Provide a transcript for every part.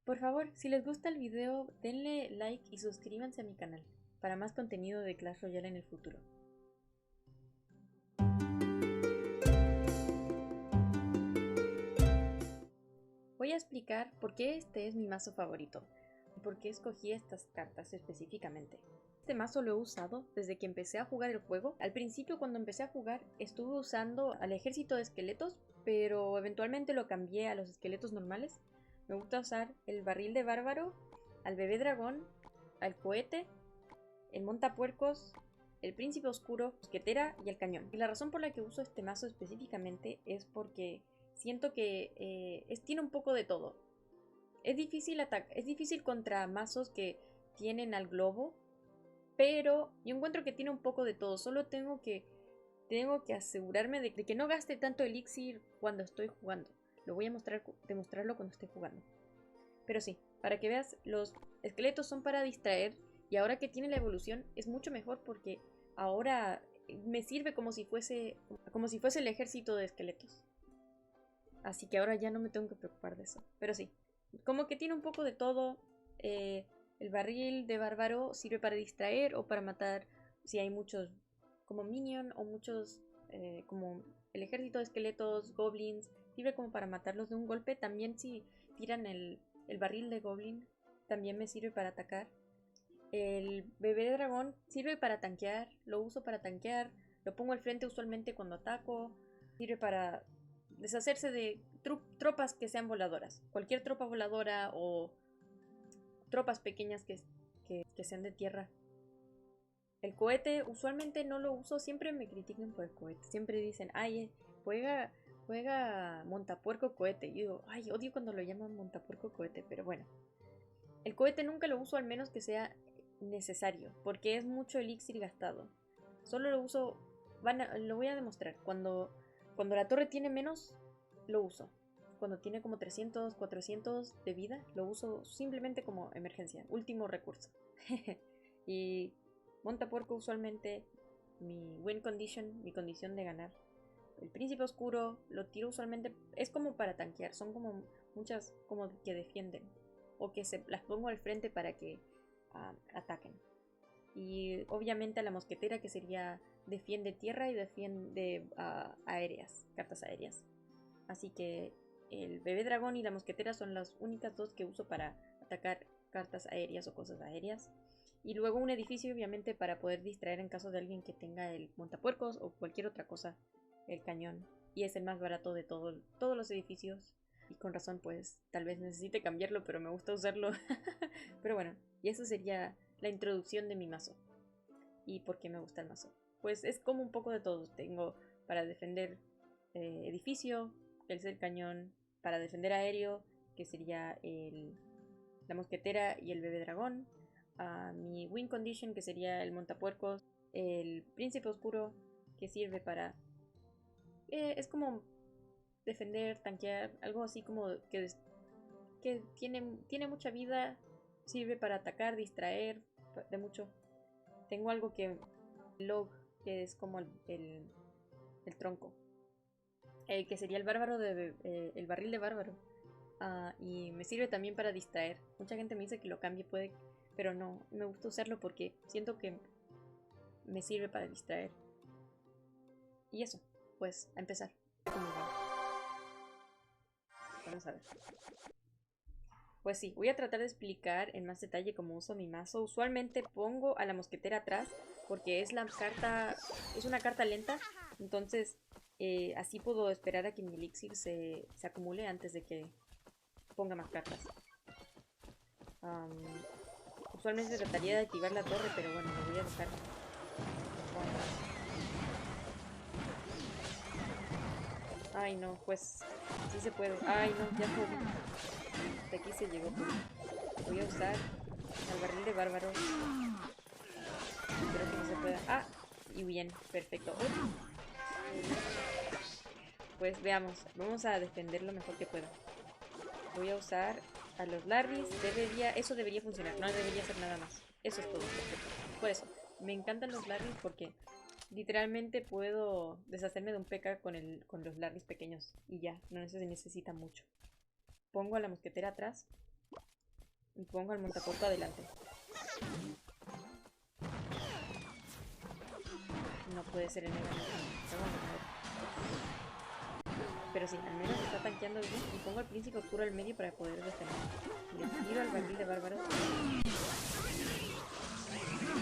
Por favor, si les gusta el video, denle like y suscríbanse a mi canal para más contenido de Clash Royale en el futuro. Voy a explicar por qué este es mi mazo favorito y por qué escogí estas cartas específicamente. Este mazo lo he usado desde que empecé a jugar el juego. Al principio, cuando empecé a jugar, estuve usando al ejército de esqueletos, pero eventualmente lo cambié a los esqueletos normales. Me gusta usar el barril de bárbaro, al bebé dragón, al cohete, el montapuercos, el príncipe oscuro, mosquetera y el cañón. Y la razón por la que uso este mazo específicamente es porque siento que tiene un poco de todo. Es difícil contra mazos que tienen al globo, pero yo encuentro que tiene un poco de todo. Solo tengo que asegurarme de que no gaste tanto elixir cuando estoy jugando. Lo voy a demostrarlo cuando esté jugando. Pero sí, para que veas, los esqueletos son para distraer. Y ahora que tiene la evolución es mucho mejor porque ahora me sirve como si fuese el ejército de esqueletos. Así que ahora ya no me tengo que preocupar de eso. Pero sí, como que tiene un poco de todo. eh, el barril de bárbaro sirve para distraer o para matar si hay muchos como minion o muchos como el ejército de esqueletos, goblins. Sirve como para matarlos de un golpe. También si tiran el barril de goblin, también me sirve para atacar. El bebé de dragón sirve para tanquear. Lo uso para tanquear. Lo pongo al frente usualmente cuando ataco. Sirve para deshacerse de tropas que sean voladoras. Cualquier tropa voladora o tropas pequeñas que sean de tierra. El cohete usualmente no lo uso. Siempre me critican por el cohete. Siempre dicen, ay, juega montapuerco cohete. Y digo, ay, odio cuando lo llaman montapuerco cohete. Pero bueno. El cohete nunca lo uso al menos que sea necesario. Porque es mucho elixir gastado. Solo lo uso... lo voy a demostrar. Cuando la torre tiene menos, lo uso. Cuando tiene como 300, 400 de vida, lo uso simplemente como emergencia, último recurso. Y montapuerco usualmente mi win condition, mi condición de ganar. El príncipe oscuro lo tiro usualmente, es como para tanquear, son como muchas como que defienden. O que se las pongo al frente para que ataquen. Y obviamente a la mosquetera que sería defiende tierra y defiende aéreas, cartas aéreas. Así que el bebé dragón y la mosquetera son las únicas dos que uso para atacar cartas aéreas o cosas aéreas. Y luego un edificio obviamente para poder distraer en caso de alguien que tenga el montapuercos o cualquier otra cosa, el cañón. Y es el más barato de todos los edificios. Y con razón pues tal vez necesite cambiarlo, pero me gusta usarlo. Pero bueno, y eso sería la introducción de mi mazo. ¿Y por qué me gusta el mazo? Pues es como un poco de todo. Tengo para defender edificio, que es el cañón, para defender aéreo, que sería la mosquetera y el bebé dragón, mi win condition, que sería el montapuercos, el príncipe oscuro, que sirve para... es como defender, tanquear, algo así como que tiene mucha vida, sirve para atacar, distraer, de mucho. Tengo algo que log, que es como el tronco. Que sería el bárbaro el barril de bárbaro. Y me sirve también para distraer. Mucha gente me dice que lo cambie, pero no, me gusta usarlo porque siento que me sirve para distraer. Y eso, pues a empezar. Vamos a ver. Pues sí, voy a tratar de explicar en más detalle cómo uso mi mazo. Usualmente pongo a la mosquetera atrás porque es una carta lenta. Entonces así puedo esperar a que mi elixir se acumule antes de que ponga más cartas. Usualmente trataría de activar la torre, pero bueno, lo voy a dejar. Ay no, pues sí se puede. Ay no, ya fue. De aquí se llegó. Voy a usar al barril de bárbaro. Espero que no se pueda. Ah, y bien, perfecto. Pues veamos, vamos a defender lo mejor que pueda. Voy a usar a los Larrys. Eso debería funcionar, no debería hacer nada más. Eso es todo, perfecto. Por eso, me encantan los Larrys porque literalmente puedo deshacerme de un P.K. con los Larrys pequeños. Y ya, no se necesita mucho. Pongo a la mosquetera atrás. Y pongo al montapuerco adelante. No puede ser el Mega Man. Pero sí, al menos está tanqueando bien. Y pongo al príncipe oscuro al medio para poder defender. Le tiro al barril de bárbaros.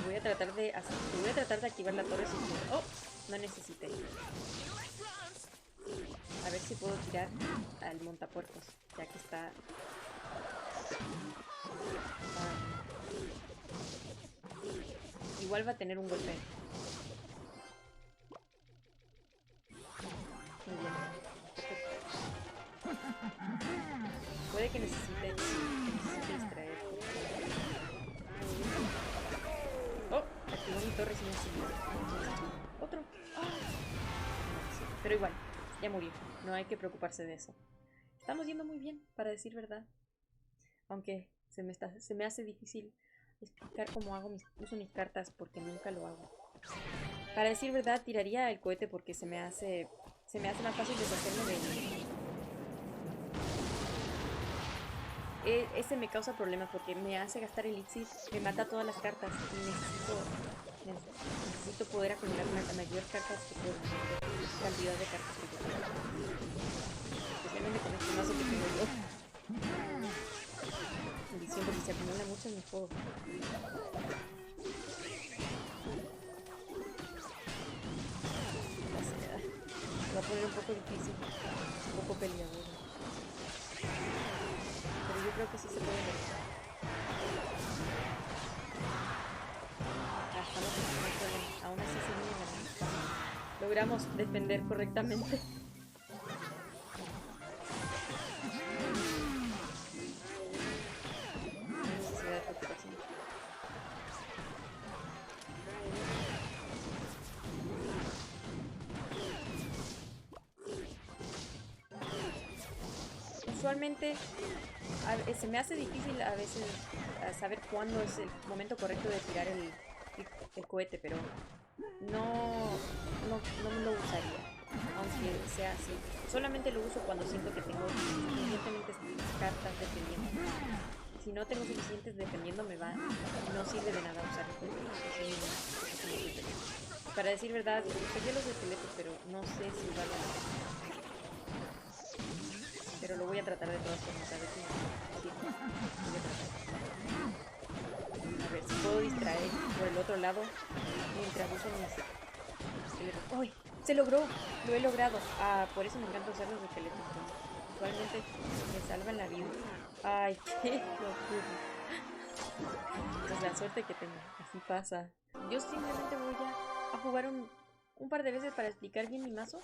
Voy a tratar de activar la torre sin poder. ¡Oh! No necesité. A ver si puedo tirar al montapuercos, ya que está... igual va a tener un golpe. Muy bien. Puede que necesite distraer. Oh, activó mi torre sin encima. Otro. Pero igual, ya murió. No hay que preocuparse de eso. Estamos yendo muy bien, para decir verdad. Aunque se me hace difícil explicar cómo uso mis cartas porque nunca lo hago. Para decir verdad, tiraría el cohete porque se me hace más fácil deshacerme de él. Ese me causa problemas porque me hace gastar elixir, me mata todas las cartas y necesito poder acumular una mayor cartas que pueda, cantidad de cartas que pueda. Especialmente con este mazo que tengo yo. Maldición, porque se acumula mucho en mi juego. Va a poner un poco difícil, un poco peleador. Pero yo creo que sí se puede ver. Estamos en el problema. Aún así se viene ganando. Logramos defender correctamente. No hay necesidad de preocupación. Usualmente se me hace difícil a veces saber cuándo es el momento correcto de tirar el cohete, pero no lo usaría, aunque sea así. Solamente lo uso cuando siento que tengo suficientemente cartas defendiendo. Si no tengo suficientes defendiendo, no sirve de nada usar el cohete. Para decir verdad, usaría los esqueletos, pero no sé si vale la pena. Pero lo voy a tratar de todas formas, a ver si a ver si puedo distraer por el otro lado mientras uso mis esqueletos. ¡Ay! ¡Se logró! Lo he logrado. Por eso me encanta usar los esqueletos. Usualmente me salvan la vida. ¡Ay, qué locura! Pues la suerte que tengo. Así pasa. Yo simplemente voy a jugar un par de veces para explicar bien mi mazo.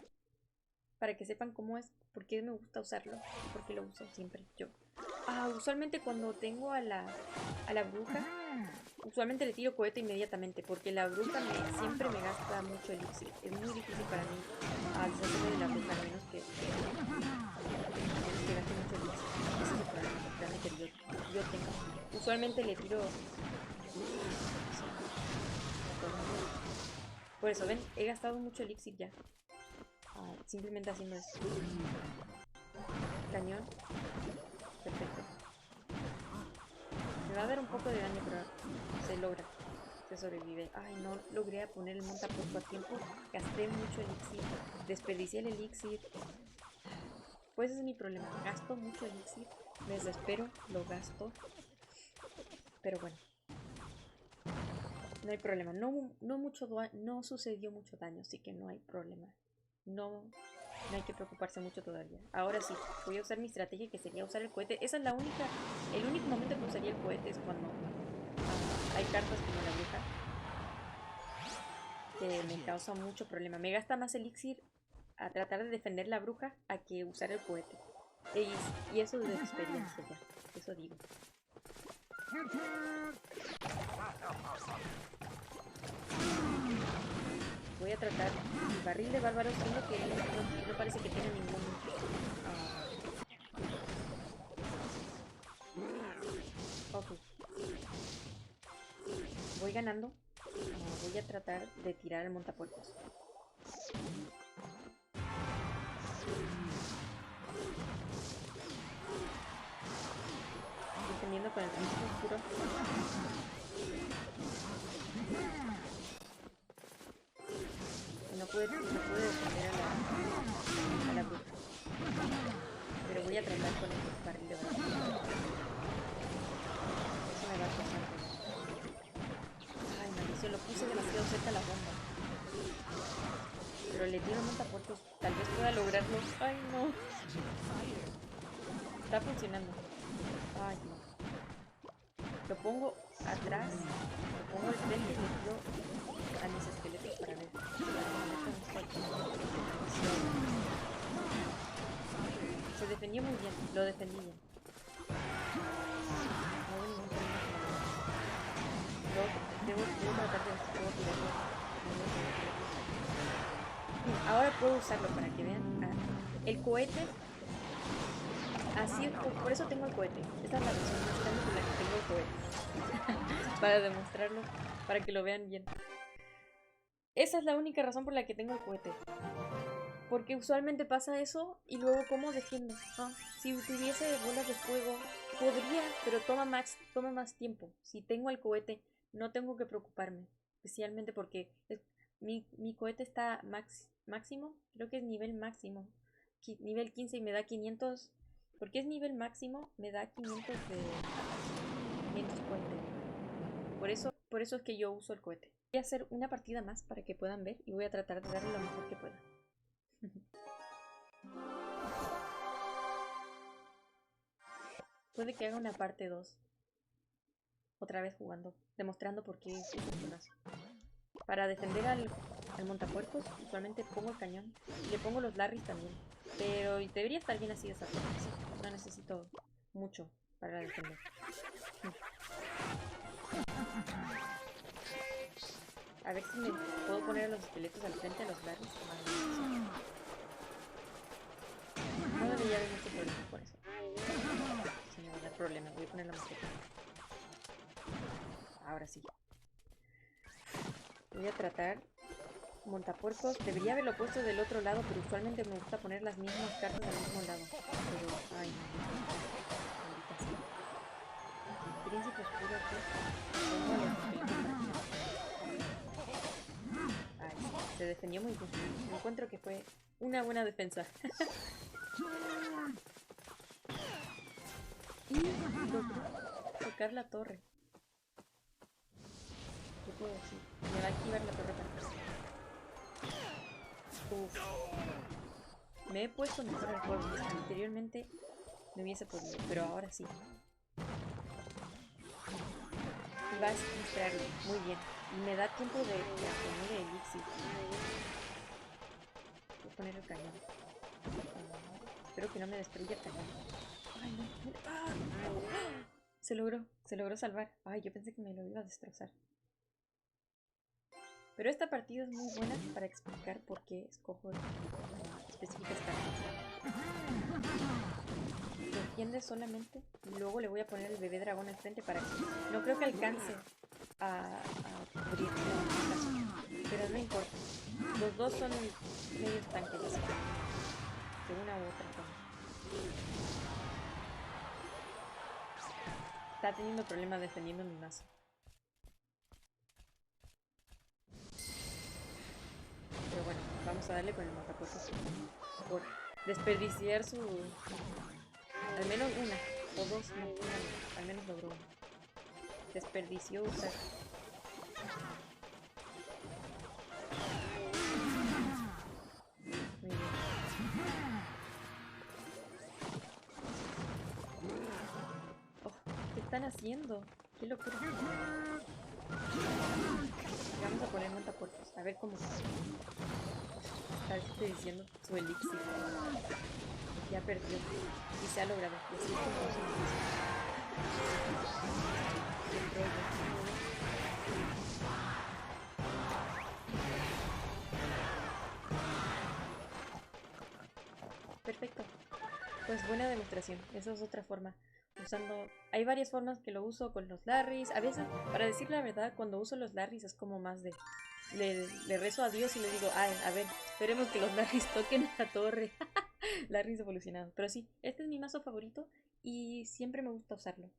Para que sepan cómo es, por qué me gusta usarlo y por qué lo uso siempre yo. Usualmente cuando tengo a la bruja, usualmente le tiro cohete inmediatamente, porque la bruja siempre me gasta mucho elixir. Es muy difícil para mí deshacerme de la bruja, a menos que gaste mucho elixir. Ese es el problema más grande que yo tengo. Usualmente le tiro... Por eso, ven, he gastado mucho elixir ya. Simplemente haciendo esto. Cañón. Perfecto. Me va a dar un poco de daño, pero se logra. Se sobrevive. Ay, no logré poner el montapuerco a tiempo. Gasté mucho elixir. Desperdicié el elixir. Pues ese es mi problema. Gasto mucho elixir. Me desespero. Lo gasto. Pero bueno. No hay problema. No sucedió mucho daño, así que no hay problema. No hay que preocuparse mucho todavía. Ahora sí, voy a usar mi estrategia, que sería usar el cohete. Esa es el único momento que usaría el cohete es cuando hay cartas como la bruja, que me causa mucho problema. Me gasta más elixir a tratar de defender la bruja a que usar el cohete. Y eso es de experiencia ya, eso digo. Voy a tratar el barril de bárbaros, siendo que no parece que tenga ningún... Ok. Voy ganando. Voy a tratar de tirar el montapuercos. defendiendo con el príncipe oscuro. No pude defender a la bruja. Pero voy a tratar con el barril de oro. Eso me va a costar. Ay, maldición, lo puse demasiado cerca a la bomba. Pero le tiro un montapuercos. Tal vez pueda lograrlo. Ay, no. Está funcionando. Ay, no. Lo pongo atrás. Lo pongo al frente y le tiro a mis esqueletos para ver. Se defendió muy bien. Lo defendí bien. No hubo ningún problema con la debo tratar de tirarlo. Ahora puedo usarlo para que vean. El cohete. Así, por eso tengo el cohete. Esta es la razón más grande por la que tengo el cohete. Para demostrarlo, para que lo vean bien. Esa es la única razón por la que tengo el cohete. Porque usualmente pasa eso y luego ¿cómo defiendo? Si tuviese bolas de fuego, podría, pero toma más tiempo. Si tengo el cohete, no tengo que preocuparme. Especialmente porque mi cohete está máximo, creo que es nivel máximo. Nivel 15 y me da 500. Porque es nivel máximo, me da 500 de 500 cohete. Por eso es que yo uso el cohete. Voy a hacer una partida más para que puedan ver y voy a tratar de darle lo mejor que pueda. Puede que haga una parte 2. Otra vez jugando, demostrando por qué es un buenazo. Para defender al montapuercos, usualmente pongo el cañón y le pongo los Larrys también. Pero debería estar bien así de esa forma. No necesito mucho para defender. A ver si me puedo poner a los esqueletos al frente de los Larrys. No debería haber mucho problema por eso. Si me va a dar problema, voy a poner la mosqueta. Ahora sí. Voy a tratar. Montapuercos, debería haberlo puesto del otro lado, pero usualmente me gusta poner las mismas cartas al mismo lado. Pero, ay, ahorita sí. El príncipe oscuro aquí. Ay, se defendió muy bien. Me encuentro que fue una buena defensa. Y logró tocar la torre. ¿Qué puedo decir? Me va a activar la torre para empezar. Me he puesto mejor el juego. Anteriormente no hubiese podido, pero ahora sí. Y vas a distraerlo muy bien. Y me da tiempo de poner el elixir. Voy a poner el cañón. Espero que no me destruya el cañón. Ay, no. Se logró salvar. Ay, yo pensé que me lo iba a destrozar. Pero esta partida es muy buena para explicar por qué escojo específicas cartas. Defiende solamente y luego le voy a poner el bebé dragón al frente para que no creo que alcance a cubrir la zona, pero no importa. Los dos son medios tanques de una u otra forma. Está teniendo problemas defendiendo mi mazo. Pero bueno, vamos a darle con el montapuercos por desperdiciar su... Al menos una, o dos, no, una, al menos logró una. Desperdició usar. Muy bien. Oh, ¿qué están haciendo? ¡Qué locura! Vamos a poner montapuercos, a ver cómo está desperdiciando su elixir. Ya perdió y se ha logrado. Y así es como se perfecto. Pues buena demostración. Esa es otra forma. Hay varias formas que lo uso con los Larrys. A veces, para decir la verdad, cuando uso los Larrys es como más de... Le rezo a Dios y le digo, ay, a ver, esperemos que los Larrys toquen la torre. Larrys evolucionados. Pero sí, este es mi mazo favorito y siempre me gusta usarlo.